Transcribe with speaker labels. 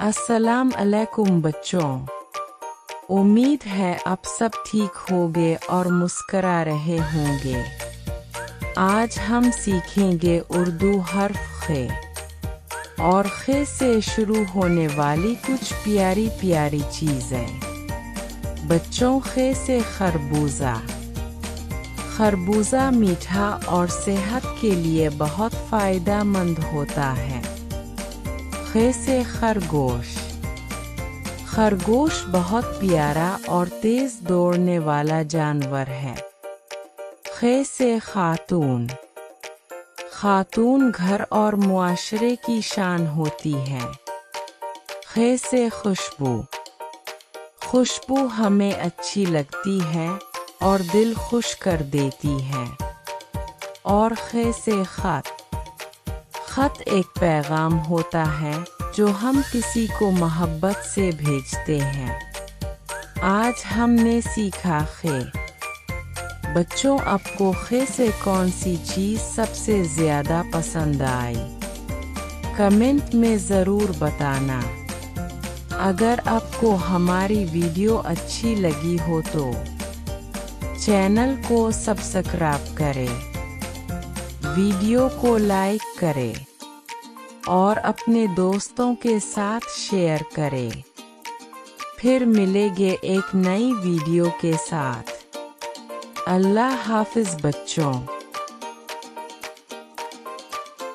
Speaker 1: अस्सलाम अलैकुम बच्चों। उम्मीद है आप सब ठीक होंगे और मुस्करा रहे होंगे। आज हम सीखेंगे उर्दू हर्फ खे और खे से शुरू होने वाली कुछ प्यारी प्यारी चीज़ें। बच्चों, खे से खरबूजा। खरबूजा मीठा और सेहत के लिए बहुत फ़ायदेमंद होता है। खे से खरगोश। खरगोश बहुत प्यारा और तेज दौड़ने वाला जानवर है। खे से खातून। खातून घर और मुआशरे की शान होती है। खे से खुशबू। खुशबू हमें अच्छी लगती है और दिल खुश कर देती है। और खे से खत। खत एक पैगाम होता है जो हम किसी को मोहब्बत से भेजते हैं। आज हमने सीखा खे। बच्चों, आपको खे से कौन सी चीज़ सबसे ज़्यादा पसंद आई? कमेंट में ज़रूर बताना। अगर आपको हमारी वीडियो अच्छी लगी हो तो चैनल को सब्सक्राइब करें, वीडियो को लाइक करें और अपने दोस्तों के साथ शेयर करें। फिर मिलेंगे एक नई वीडियो के साथ। अल्लाह हाफ़िज़ बच्चों।